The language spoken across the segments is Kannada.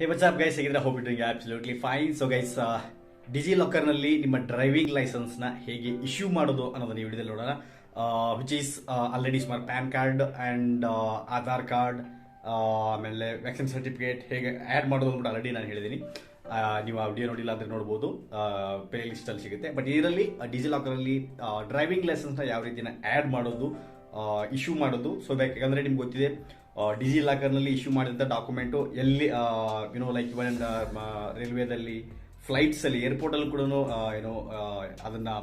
ಹೇ ವಾಟ್ಸ್ ಅಪ್ ಗೈಸ್, ಹೇಗಿದ್ರೆ hope doing absolutely fine. So guys, ಡಿಜಿಲಾಕರ್ನಲ್ಲಿ ನಿಮ್ಮ ಡ್ರೈವಿಂಗ್ ಲೈಸೆನ್ಸ್ನ ಹೇಗೆ ಇಶ್ಯೂ ಮಾಡೋದು ಅನ್ನೋದನ್ನ ಈ ವಿಡಿಯೋದಲ್ಲಿ ನೋಡೋಣ. ವಿಚ್ ಈಸ್ ಆಲ್ರೆಡಿ ಸುಮಾರು PAN card and Aadhaar card, ಆಮೇಲೆ ವ್ಯಾಕ್ಸಿನ್ ಸರ್ಟಿಫಿಕೇಟ್ ಹೇಗೆ ಆ್ಯಡ್ ಮಾಡೋದು ಕೂಡ ಆಲ್ರೆಡಿ ನಾನು ಹೇಳಿದ್ದೀನಿ. ನೀವು ಆ ವಿಡಿಯೋ ನೋಡಿಲ್ಲ ಅಂದರೆ ನೋಡ್ಬೋದು, ಪ್ಲೇ ಲಿಸ್ಟಲ್ಲಿ ಸಿಗುತ್ತೆ. ಬಟ್ ಇದರಲ್ಲಿ ಡಿಜಿಲಾಕರಲ್ಲಿ ಡ್ರೈವಿಂಗ್ ಲೈಸೆನ್ಸ್ನ ಯಾವ ರೀತಿನ ಆ್ಯಡ್ ಮಾಡೋದು, ಇಶ್ಯೂ ಮಾಡೋದು. ಸೊ ಯಾಕಂದರೆ ನಿಮ್ಗೆ ಗೊತ್ತಿದೆ, ಡಿಜಿಲಾಕರ್ನಲ್ಲಿ ಇಶ್ಯೂ ಮಾಡಿದಂಥ ಡಾಕ್ಯುಮೆಂಟು ಎಲ್ಲಿ ಲೈಕ್ ಇವನ್ ರೈಲ್ವೇದಲ್ಲಿ, ಫ್ಲೈಟ್ಸಲ್ಲಿ, ಏರ್ಪೋರ್ಟಲ್ಲಿ ಕೂಡ ಅದನ್ನು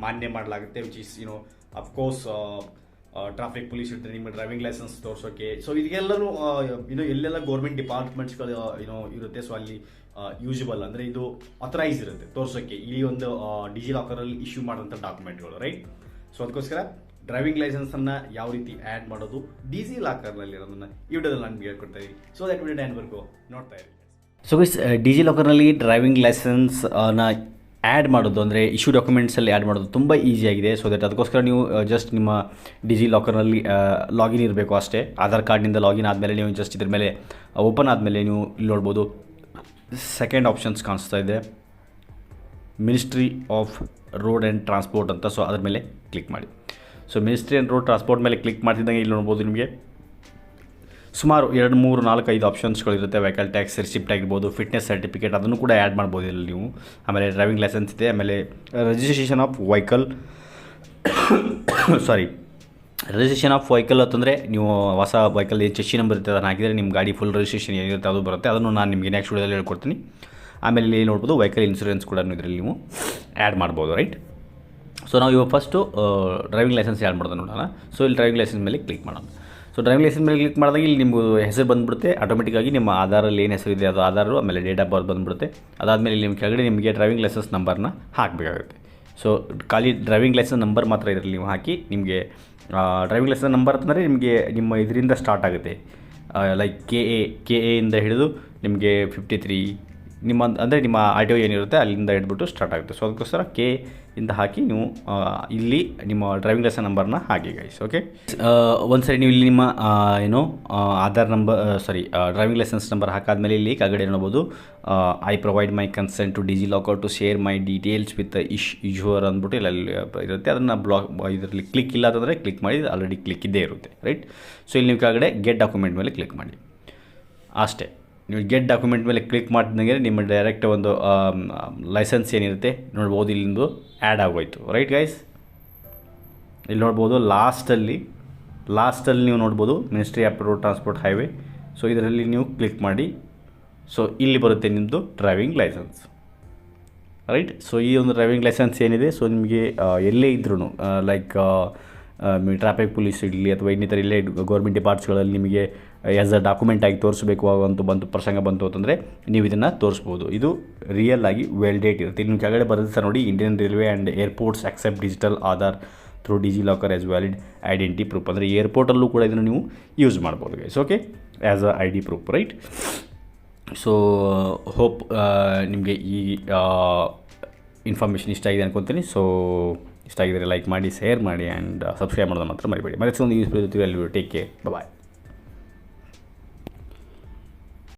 ಮಾನ್ಯ ಮಾಡಲಾಗುತ್ತೆ. Which is of course traffic police ಇರ್ತಾರೆ ನಿಮ್ಮ ಡ್ರೈವಿಂಗ್ ಲೈಸೆನ್ಸ್ ತೋರಿಸೋಕೆ. ಸೊ ಇದೆಲ್ಲನೂ ಎಲ್ಲೆಲ್ಲ ಗೌರ್ಮೆಂಟ್ ಡಿಪಾರ್ಟ್ಮೆಂಟ್ಸ್ಗಳು ಇರುತ್ತೆ. ಸೊ ಅಲ್ಲಿ ಯೂಸಬಲ್ ಅಂದರೆ ಇದು ಅಥರೈಸ್ ಇರುತ್ತೆ ತೋರಿಸೋಕ್ಕೆ ಈ ಒಂದು ಡಿಜಿಲಾಕರಲ್ಲಿ ಇಶ್ಯೂ ಮಾಡೋಂಥ ಡಾಕ್ಯುಮೆಂಟ್ಗಳು, ರೈಟ್? ಸೊ ಅದಕ್ಕೋಸ್ಕರ ಡ್ರೈವಿಂಗ್ ಲೈಸೆನ್ಸನ್ನು ಯಾವ ರೀತಿ ಆ್ಯಡ್ ಮಾಡೋದು ಡಿಜಿಲಾಕರ್ನಲ್ಲಿ ಇರೋದನ್ನು ಈ ವಿಡಿಯೋದಲ್ಲಿ ನಾನು ಹೇಳ್ಕೊಡ್ತಾ ಇದ್ದೀನಿ. ಸೊ ದಟ್ ವಿಡಿಯೋ ಎಂಡ್ವರೆಗೂ ನೋಡ್ತಾ ಇರಿ. ಸೊ ಗೈಸ್, ಡಿಜಿಲಾಕರ್ನಲ್ಲಿ ಡ್ರೈವಿಂಗ್ ಲೈಸೆನ್ಸ್ನ ಆ್ಯಡ್ ಮಾಡೋದು ಅಂದರೆ ಇಶ್ಯೂ ಡಾಕ್ಯುಮೆಂಟ್ಸಲ್ಲಿ ಆ್ಯಡ್ ಮಾಡೋದು ತುಂಬ ಈಸಿಯಾಗಿದೆ. ಸೊ ದಟ್ ಅದಕ್ಕೋಸ್ಕರ ನೀವು ಜಸ್ಟ್ ನಿಮ್ಮ ಡಿಜಿಲಾಕರ್ನಲ್ಲಿ ಲಾಗಿನ್ ಇರಬೇಕು ಅಷ್ಟೇ. ಆಧಾರ್ ಕಾರ್ಡ್ನಿಂದ ಲಾಗಿನ್ ಆದಮೇಲೆ ನೀವು ಜಸ್ಟ್ ಇದ್ರ ಮೇಲೆ ಓಪನ್ ಆದಮೇಲೆ ನೀವು ಇಲ್ಲಿ ನೋಡ್ಬೋದು, ಸೆಕೆಂಡ್ ಆಪ್ಷನ್ಸ್ ಕಾಣಿಸ್ತಾ ಇದೆ, ministry of road and transport ಅಂತ. ಸೊ ಅದ್ರ ಮೇಲೆ ಕ್ಲಿಕ್ ಮಾಡಿ. So ministry and road transport ಮೇಲೆ ಕ್ಲಿಕ್ ಮಾಡ್ತಿದ್ದಂಗೆ ಇಲ್ಲಿ ನೋಡ್ಬೋದು ನಿಮಗೆ ಸುಮಾರು 2, 3, 4, 5 ಆಪ್ಷನ್ಸ್ಗಳಿರುತ್ತೆ. ವೆಹಿಕಲ್ ಟ್ಯಾಕ್ಸ್ ರಿಸಿಪ್ಟ್ ಆಗಿರ್ಬೋದು, ಫಿಟ್ನೆಸ್ ಸರ್ಟಿಫಿಕೇಟ್ ಅದನ್ನು ಕೂಡ ಆ್ಯಡ್ ಮಾಡ್ಬೋದು ಇಲ್ಲಿ ನೀವು. ಆಮೇಲೆ ಡ್ರೈವಿಂಗ್ ಲೈಸೆನ್ಸ್ ಇದೆ, ಆಮೇಲೆ registration of vehicle registration of vehicle ಅಂತಂದರೆ ನೀವು ಹೊಸ ವೆಹಿಕಲ್ ಚೆಸ್ಸಿ ನಂಬರ್ ಇರುತ್ತೆ, ಅದನ್ನು ಹಾಕಿದರೆ ನಿಮ್ಮ ಗಾಡಿ ಫುಲ್ ರಿಜಿಸ್ಟ್ರೇಷನ್ ಏನಿರುತ್ತೆ ಅದು ಬರುತ್ತೆ. ಅದನ್ನು ನಾನು ನಿಮಗೆ ನೆಕ್ಸ್ಟ್ ವಿಡಿಯೋದಲ್ಲಿ ಹೇಳ್ಕೊಡ್ತೀನಿ. ಆಮೇಲೆ ಇಲ್ಲಿ ನೋಡ್ಬೋದು ವೆಹಿಕಲ್ ಇನ್ಶೂರೆನ್ಸ್ ಕೂಡ ಇದರಲ್ಲಿ ನೀವು ಆ್ಯಡ್ ಮಾಡ್ಬೋದು, ರೈಟ್? ಸೊ ನಾವು ಇವಾಗ ಫಸ್ಟು ಡ್ರೈವಿಂಗ್ ಲೈಸೆನ್ಸ್ ಆ್ಯಡ್ ಮಾಡೋದು ನೋಡೋಣ. ಸೊ ಇಲ್ಲಿ ಡ್ರೈವಿಂಗ್ ಲೈಸೆನ್ಸ್ ಮೇಲೆ ಕ್ಲಿಕ್ ಮಾಡೋಣ. ಸೊ ಡ್ರೈವಿಂಗ್ ಲೈಸೆನ್ಸ್ ಮೇಲೆ ಕ್ಲಿಕ್ ಮಾಡಿದಾಗ ಇಲ್ಲಿ ನಿಮ್ಮದು ಹೆಸರು ಬಂದುಬಿಡುತ್ತೆ ಆಟೋಮೆಟಿಕ್ಕಾಗಿ. ನಿಮ್ಮ ಆಧಾರಲ್ಲಿ ಏನು ಹೆಸರು ಇದೆ ಅದು ಆಧಾರು, ಆಮೇಲೆ ಡೇಟ್ ಆಫ್ ಬರ್ತ್ ಬಂದುಬಿಡುತ್ತೆ. ಅದಾದಮೇಲೆ ನಿಮ್ಮ ಕೆಳಗಡೆ ನಿಮಗೆ ಡ್ರೈವಿಂಗ್ ಲೈಸೆನ್ಸ್ ನಂಬರ್ನ ಹಾಕಬೇಕಾಗುತ್ತೆ. ಸೊ ಖಾಲಿ ಡ್ರೈವಿಂಗ್ ಲೈಸೆನ್ಸ್ ನಂಬರ್ ಮಾತ್ರ ಇದರಲ್ಲಿ ನೀವು ಹಾಕಿ, ನಿಮಗೆ ಡ್ರೈವಿಂಗ್ ಲೈಸೆನ್ಸ್ ನಂಬರ್ ಅಂತಂದರೆ ನಿಮಗೆ ನಿಮ್ಮ ಇದರಿಂದ ಸ್ಟಾರ್ಟ್ ಆಗುತ್ತೆ. ಲೈಕ್ ಕೆ ಎಯಿಂದ ಹಿಡಿದು ನಿಮಗೆ 53 ನಿಮ್ಮ ಅಂದರೆ ನಿಮ್ಮ ಆರ್ ಟಿ ಒ ಏನಿರುತ್ತೆ ಅಲ್ಲಿಂದ ಹಿಡ್ಬಿಟ್ಟು ಸ್ಟಾರ್ಟ್ ಆಗುತ್ತೆ. ಸೊ ಅದಕ್ಕೋಸ್ಕರ ಕೆ ಇಂದ ಹಾಕಿ ನೀವು ಇಲ್ಲಿ ನಿಮ್ಮ ಡ್ರೈವಿಂಗ್ ಲೈಸೆನ್ಸ್ ನಂಬರ್ನ ಹಾಕಿ ಗೈಸ್. ಓಕೆ, ಒಂದ್ಸರಿ ನೀವು ಇಲ್ಲಿ ನಿಮ್ಮ Aadhaar number driving licence number ಹಾಕಾದ್ಮೇಲೆ ಇಲ್ಲಿ ಕೆಳಗಡೆ ನೋಡ್ಬೋದು, I provide my consent to DigiLocker to share my details with your ಅಂದ್ಬಿಟ್ಟು ಇಲ್ಲಿ ಇರುತ್ತೆ. ಅದನ್ನು ಇದರಲ್ಲಿ ಕ್ಲಿಕ್ ಇಲ್ಲ ಅಂತಂದರೆ ಕ್ಲಿಕ್ ಮಾಡಿ, ಆಲ್ರೆಡಿ ಕ್ಲಿಕ್ ಇದ್ದೇ ಇರುತ್ತೆ, ರೈಟ್? ಸೊ ಇಲ್ಲಿ ನೀವು ಕೆಳಗಡೆ ಗೆಟ್ ಡಾಕ್ಯುಮೆಂಟ್ ಮೇಲೆ ಕ್ಲಿಕ್ ಮಾಡಿ ಅಷ್ಟೇ. ನೀವು ಗೆಟ್ ಡಾಕ್ಯುಮೆಂಟ್ ಮೇಲೆ ಕ್ಲಿಕ್ ಮಾಡ್ತಿದ್ದಂಗೆ ನಿಮ್ಮ ಡೈರೆಕ್ಟ್ ಒಂದು ಲೈಸೆನ್ಸ್ ಏನಿರುತ್ತೆ ನೋಡ್ಬೋದು ಇಲ್ಲಿಂದು ಆ್ಯಡ್ ಆಗೋಯ್ತು, ರೈಟ್ ಗೈಸ್? ಇಲ್ಲಿ ನೋಡ್ಬೋದು ಲಾಸ್ಟಲ್ಲಿ ನೀವು ನೋಡ್ಬೋದು ministry of road transport highway. So ಇದರಲ್ಲಿ ನೀವು ಕ್ಲಿಕ್ ಮಾಡಿ. ಸೊ ಇಲ್ಲಿ ಬರುತ್ತೆ ನಿಮ್ಮದು ಡ್ರೈವಿಂಗ್ ಲೈಸೆನ್ಸ್, ರೈಟ್? ಸೊ ಈ ಒಂದು ಡ್ರೈವಿಂಗ್ ಲೈಸೆನ್ಸ್ ಏನಿದೆ, ಸೊ ನಿಮಗೆ ಎಲ್ಲೇ ಇದ್ರೂ ಲೈಕ್ ಟ್ರಾಫಿಕ್ ಪೊಲೀಸ್ ಇರಲಿ ಅಥವಾ ಇನ್ನಿತರ ಇಲ್ಲೇ ಗೌರ್ಮೆಂಟ್ ಡಿಪಾರ್ಟ್ಸ್ಗಳಲ್ಲಿ ನಿಮಗೆ ಆ್ಯಸ್ ಅ ಡಾಕ್ಯುಮೆಂಟ್ ಆಗಿ ತೋರಿಸಬೇಕು ಅಂತ ಪ್ರಸಂಗ ಬಂತು ಅಂತಂದರೆ ನೀವು ಇದನ್ನು ತೋರಿಸ್ಬೋದು. ಇದು ರಿಯಲ್ ಆಗಿ ವೆಲ್ ಡೇಟ್ ಇರುತ್ತೆ. ಇಲ್ಲಿ ಕೆಳಗಡೆ ಬರುತ್ತೆ ಸರ್ ನೋಡಿ, Indian railway and airports accept digital Aadhaar through DigiLocker as valid identity proof. ಅಂದರೆ ಏರ್ಪೋರ್ಟಲ್ಲೂ ಕೂಡ ಇದನ್ನು ನೀವು ಯೂಸ್ ಮಾಡ್ಬೋದು guys. Okay, as a ID proof, right? So hope ನಿಮಗೆ ಈ ಇನ್ಫಾರ್ಮೇಷನ್ ಇಷ್ಟ ಆಗಿದೆ ಅನ್ಕೊತೀನಿ. ಸೊ ಇಷ್ಟ ಆಗಿದರೆ ಲೈಕ್ ಮಾಡಿ, ಶೇರ್ ಮಾಡಿ ಆ್ಯಂಡ್ ಸಬ್ಸ್ಕ್ರೈಬ್ ಮಾಡೋದು ಮಾತ್ರ ಮರಿಬೇಡಿ. ಮತ್ತೆ ಒಂದು ಯೂಸ್ ಅಲ್ಲಿ ಟೇಕ್ ಕೇರ್, ಬಾಯ್.